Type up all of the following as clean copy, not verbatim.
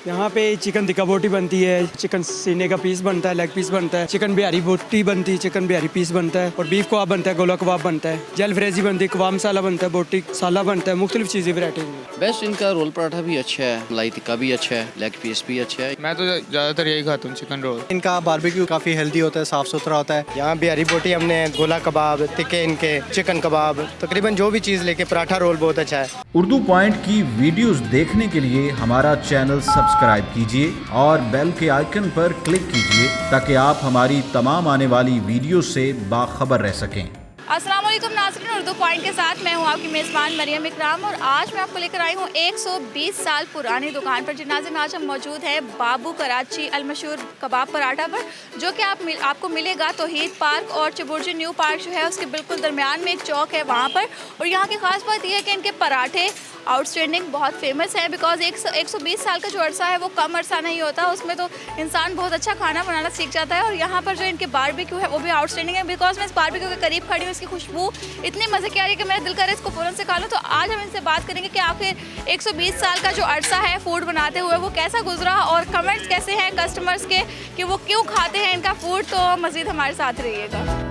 यहाँ पे चिकन टिक्का बोटी बनती है, चिकन सीने का पीस बनता है, लेग पीस बनता है, चिकन बिहारी बोटी बनती है, चिकन बिहारी पीस बनता है और बीफ कबाब बनता है, गोला कबाब बनता है, जल फ्रेजी बनती है, कबाब मसाला बनता है, बोटी साला बनता है, मुख्तलिफ चीज़ें वैरायटी में। बेस्ट इनका रोल पराठा भी अच्छा है, मलाई टिक्का भी अच्छा है, लेग पीस भी अच्छा है। मैं तो ज़्यादातर यही खाता हूँ, चिकन रोल। इनका बारबेक्यू काफ़ी हेल्दी होता है, साफ़ सुथरा होता है। यहाँ बिहारी बोटी हमने, गोला कबाब, टिक्के इनके, चिकन कबाब, तकरीबन जो भी चीज़ लेके पराठा रोल बहुत अच्छा है। उर्दू पॉइंट की वीडियोस देखने के लिए हमारा चैनल सब्सक्राइब कीजिए और बेल के आइकन पर क्लिक कीजिए ताकि आप हमारी तमाम आने वाली वीडियो से बाखबर रह सकें। अस्सलाम वालेकुम नाज़रीन, उर्दू पॉइंट के साथ मैं हूँ आपकी मेज़बान मरियम इकराम और आज मैं आपको लेकर आई हूँ 120 साल पुरानी दुकान पर। जिनाज़े में आज हम मौजूद हैं बाबू कराची अलमशहूर कबाब पराठा पर, जो कि आपको मिलेगा तौहीद पार्क और चबुर्जी न्यू पार्क जो है उसके बिल्कुल दरमियान में एक चौक है वहाँ पर। और यहाँ की ख़ास बात यह है कि इनके पराठे आउटस्टैंडिंग बहुत फेमस है, बिकॉज 120 साल का जो अरसा है वो कम अरसा नहीं होता, उसमें तो इंसान बहुत अच्छा खाना बनाना सीख जाता है। और यहाँ पर जो इनके बारबेक्यू है वो भी आउटस्टैंडिंग है, बिकॉज मैं इस बारबेक्यू के करीब खड़ी हूँ, इसकी खुशबू इतनी मज़े की आ रही है कि मेरा दिल कर रहा है इसको फ़ौरन से खा लूँ। तो आज हम इनसे बात करेंगे कि आखिर 120 साल का जो अरसा है फूड बनाते हुए वो कैसा गुजरा और कमेंट्स कैसे हैं कस्टमर्स के कि वो क्यों खाते हैं इनका फूड। तो मज़ीद हमारे साथ रहिएगा।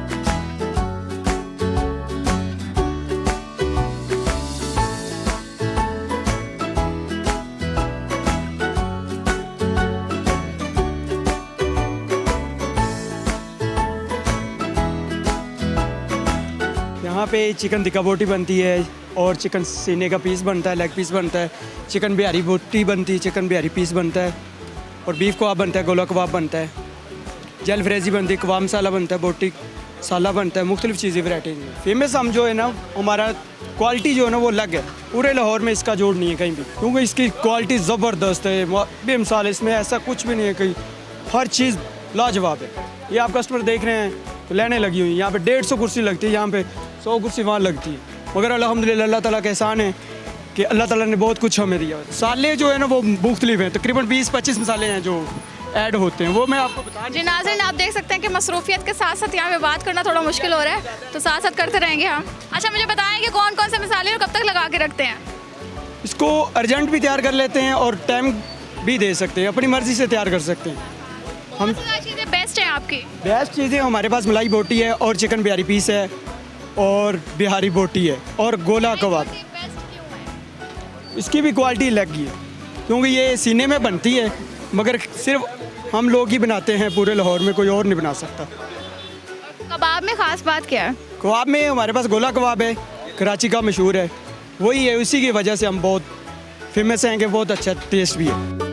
यहाँ पे चिकन टिक्का बोटी बनती है और चिकन सीने का पीस बनता है, लेग पीस बनता है, चिकन बिहारी बोटी बनती है, चिकन बिहारी पीस बनता है और बीफ कबाब बनता है, गोला कबाब बनता है, जल फ्रेजी बनती है, कबाब मसाला बनता है, बोटी साला बनता है, मुख्तलिफ चीज़ें वैरायटी में। फेमस हम जो है ना, हमारा क्वालिटी जो है ना वो अलग है, पूरे लाहौर में इसका जोड़ नहीं है कहीं भी, क्योंकि इसकी क्वालिटी ज़बरदस्त है बेमिसाल। इसमें ऐसा कुछ भी नहीं है, कहीं हर चीज़ लाजवाब है। ये आप कस्टमर देख रहे हैं तो लेने लगी हुई, यहाँ पे 150 कुर्सी लगती है, यहाँ पे 100 कुर्सी वहाँ लगती है। मगर अल्हम्दुलिल्लाह अल्लाह ताला का एहसान है कि अल्लाह ताला ने बहुत कुछ हमें दिया। मसाले जो है ना वो मुख्तलिफ हैं, तकरीबन 20-25 मसाले हैं जो ऐड होते हैं, वो मैं आपको बता। जी नाज़रीन, आप देख सकते हैं कि मसरूफियत के साथ साथ यहाँ पे बात करना थोड़ा मुश्किल हो रहा है, तो साथ साथ करते रहेंगे हम। अच्छा, मुझे बताएं कि कौन कौन से मसाले और कब तक लगा के रखते हैं? इसको अर्जेंट भी तैयार कर लेते हैं और टाइम भी दे सकते हैं, अपनी मर्ज़ी से तैयार कर सकते हैं। हम चीज़ें बेस्ट हैं आपकी? बेस्ट चीज़ें हमारे पास मलाई बोटी है और चिकन बिहारी पीस है और बिहारी बोटी है और गोला कबाब। इसकी भी क्वालिटी अलग ही है, क्योंकि ये सीने में बनती है, मगर सिर्फ हम लोग ही बनाते हैं, पूरे लाहौर में कोई और नहीं बना सकता। कबाब में ख़ास बात क्या है? कबाब में हमारे पास गोला कबाब है, कराची का मशहूर है, वही है, उसी की वजह से हम बहुत फेमस हैं कि बहुत अच्छा टेस्ट भी है।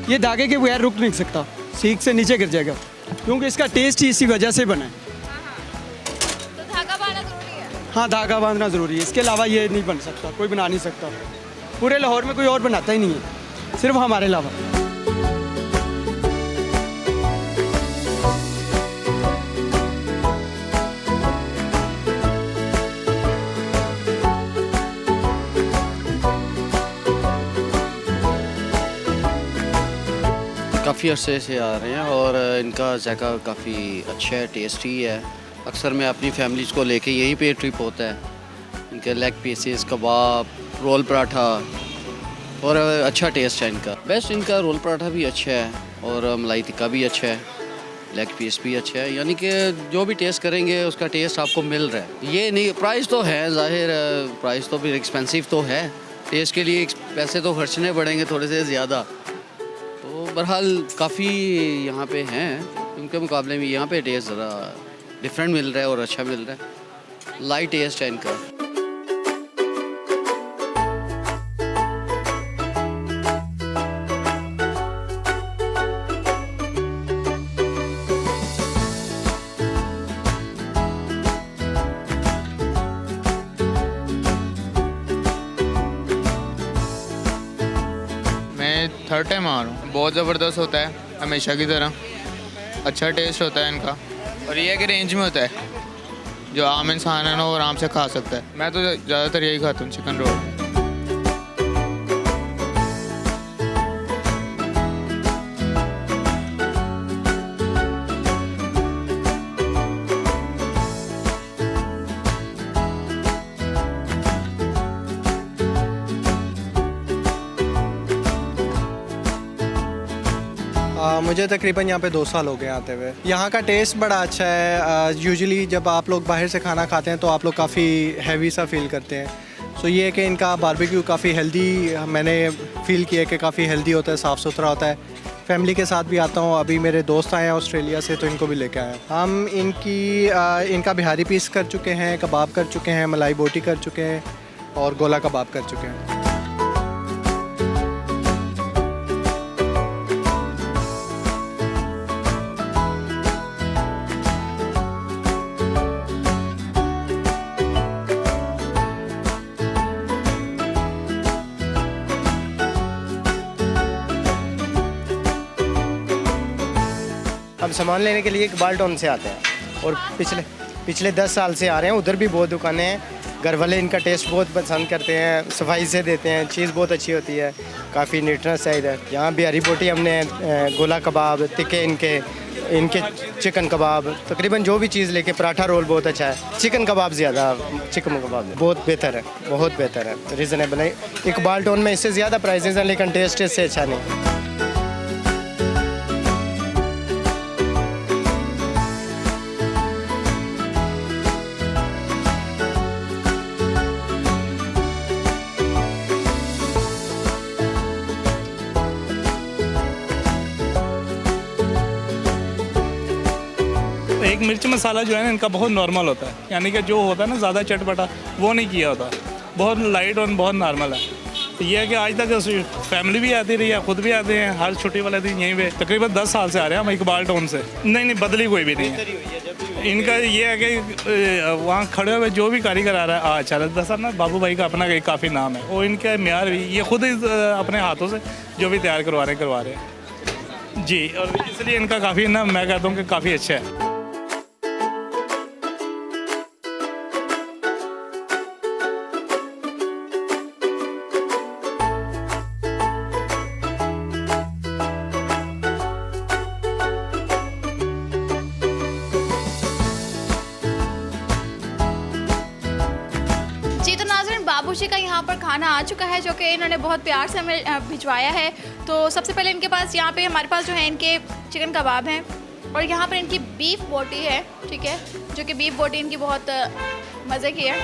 ये धागे के बगैर रुक नहीं सकता, सीख से नीचे गिर जाएगा, क्योंकि इसका टेस्ट ही इसी वजह से बना है। तो धागा बांधना ज़रूरी है? हाँ, धागा बांधना ज़रूरी है, इसके अलावा ये नहीं बन सकता, कोई बना नहीं सकता। पूरे लाहौर में कोई और बनाता ही नहीं है, सिर्फ हमारे अलावा। काफ़ी अरसे से आ रहे हैं और इनका जायका काफ़ी अच्छा है, टेस्टी है। अक्सर मैं अपनी फैमिलीज़ को लेके यहीं पे ट्रिप होता है। इनके लेग पीसेस, कबाब, रोल पराठा और अच्छा टेस्ट है इनका। बेस्ट इनका रोल पराठा भी अच्छा है और मलाई टिक्का भी अच्छा है, लेग पीस भी अच्छा है। यानी कि जो भी टेस्ट करेंगे उसका टेस्ट आपको मिल रहा है। ये नहीं, प्राइस तो है ज़ाहिर, प्राइस तो फिर एक्सपेंसिव तो है, टेस्ट के लिए पैसे तो खर्चने पड़ेंगे थोड़े से ज़्यादा। तो बहरहाल काफ़ी यहाँ पे हैं, उनके मुकाबले में यहाँ पे टेस्ट ज़रा डिफरेंट मिल रहा है और अच्छा मिल रहा है, लाइट टेस्ट है इनका। थर्ड टाइम आ रहा हूँ, बहुत ज़बरदस्त होता है हमेशा की तरह, अच्छा टेस्ट होता है इनका और ये कि रेंज में होता है, जो आम इंसान है ना वो आराम से खा सकता है। मैं तो ज़्यादातर यही खाता हूँ, चिकन रोल। मुझे तकरीबन यहाँ पे 2 साल हो गए आते हुए। यहाँ का टेस्ट बड़ा अच्छा है। यूजुअली जब आप लोग बाहर से खाना खाते हैं तो आप लोग काफ़ी हैवी सा फील करते हैं। सो ये है कि इनका बारबेक्यू काफ़ी हेल्दी मैंने फ़ील किया कि काफ़ी हेल्दी होता है, साफ़ सुथरा होता है। फैमिली के साथ भी आता हूँ। अभी मेरे दोस्त आए हैं ऑस्ट्रेलिया से तो इनको भी लेके आए हैं। हम इनका बिहारी पीस कर चुके हैं, कबाब कर चुके हैं, मलाई बोटी कर चुके हैं और गोला कबाब कर चुके हैं। हम सामान लेने के लिए इकबाल टाउन से आते हैं और पिछले 10 साल से आ रहे हैं। उधर भी बहुत दुकानें हैं। घर वाले इनका टेस्ट बहुत पसंद करते हैं, सफाई से देते हैं, चीज़ बहुत अच्छी होती है, काफ़ी नीटनेस है इधर। यहाँ बिहारी बोटी हमने गोला कबाब, तिक्के इनके चिकन कबाब, तकरीबन जो भी चीज़ लेके, पराठा रोल बहुत अच्छा है। चिकन कबाब ज़्यादा, चिकन कबाब बहुत बेहतर है, बहुत बेहतर है, रीज़नेबल है। इकबाल टाउन में इससे ज़्यादा प्राइसेस हैं लेकिन टेस्ट इससे अच्छा नहीं। एक मिर्च मसाला जो है ना इनका बहुत नॉर्मल होता है, यानी कि जो होता है ना ज़्यादा चटपटा वो नहीं किया होता, बहुत लाइट और बहुत नॉर्मल है। तो ये है कि आज तक फैमिली भी आती रही है, खुद भी आते हैं हर छुट्टी वाले दिन यहीं पे। तकरीबन 10 साल से आ रहे हैं हम इकबाल टाउन से। नहीं बदली कोई भी नहीं है। इनका ये है कि वहाँ खड़े हुए जो भी कारीगर आ रहा है अच्छा दरअसल ना बाबू भाई का अपना काफ़ी नाम है, और इनका म्यार भी ये खुद अपने हाथों से जो भी तैयार करवा रहे हैं जी। और इसलिए इनका काफ़ी ना मैं कहता हूँ कि काफ़ी अच्छा है। बाबूजी का यहाँ पर खाना आ चुका है जो कि इन्होंने बहुत प्यार से हमें भिजवाया है। तो सबसे पहले इनके पास यहाँ पे हमारे पास जो है इनके चिकन कबाब हैं और यहाँ पर इनकी बीफ बोटी है, ठीक है, जो कि बीफ बोटी इनकी बहुत मज़े की है।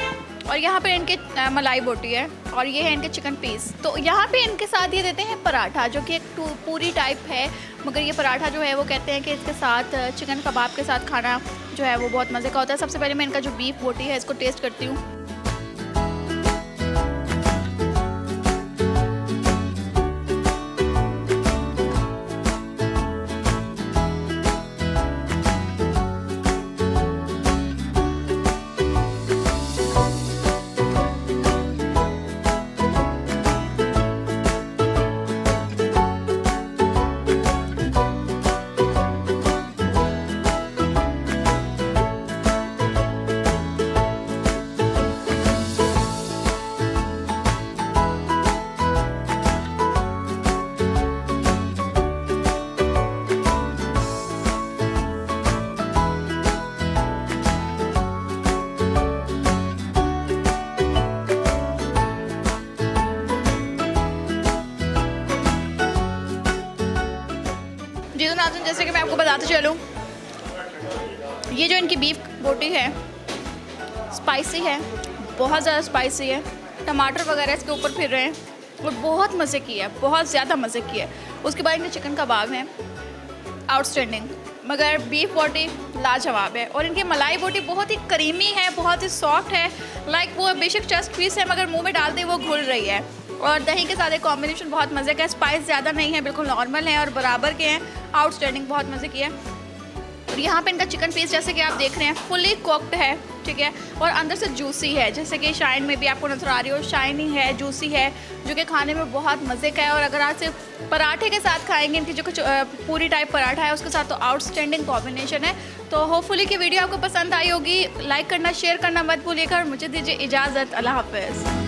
और यहाँ पर इनके मलाई बोटी है और ये है इनके चिकन पीस। तो यहाँ पे इनके साथ ये देते हैं पराठा, जो कि एक पूरी टाइप है, मगर ये पराठा जो है वो कहते हैं कि इसके साथ चिकन कबाब के साथ खाना जो है वो बहुत मज़े का होता है। सबसे पहले मैं इनका जो बीफ बोटी है इसको टेस्ट करती हूँ। जी तो नाज़रीन, जैसे कि मैं आपको बताते चलूँ, ये जो इनकी बीफ बोटी है स्पाइसी है, बहुत ज़्यादा स्पाइसी है, टमाटर वगैरह इसके ऊपर फिर रहे हैं और बहुत मज़े की है, बहुत ज़्यादा मज़े की है। उसके बाद इनके चिकन कबाब हैं आउटस्टैंडिंग, मगर बीफ बोटी लाजवाब है। और इनकी मलाई बोटी बहुत ही करीमी है, बहुत ही सॉफ्ट है, लाइक वो बेशक चस्ट पीस है मगर मुंह में डालते ही वो घुल रही है। और दही के साथ एक कॉम्बिनेशन बहुत मज़े का है, स्पाइस ज़्यादा नहीं है, बिल्कुल नॉर्मल है और बराबर के हैं, आउटस्टैंडिंग, बहुत मज़े की है। और यहाँ पे इनका चिकन पीस जैसे कि आप देख रहे हैं फुली कुक्ड है, ठीक है, और अंदर से जूसी है, जैसे कि शाइन में भी आपको नज़र आ रही हो, शाइनी है, जूसी है, जो कि खाने में बहुत मज़े का है। और अगर आप सिर्फ पराठे के साथ खाएंगे, इनकी जो कुछ पूरी टाइप पराठा है उसके साथ, तो आउटस्टैंडिंग कॉम्बिनेशन है। तो होपफुली कि वीडियो आपको पसंद आई होगी, लाइक करना, शेयर करना मत भूलिएगा और मुझे दीजिए इजाज़त। अल्लाह हाफ़िज़।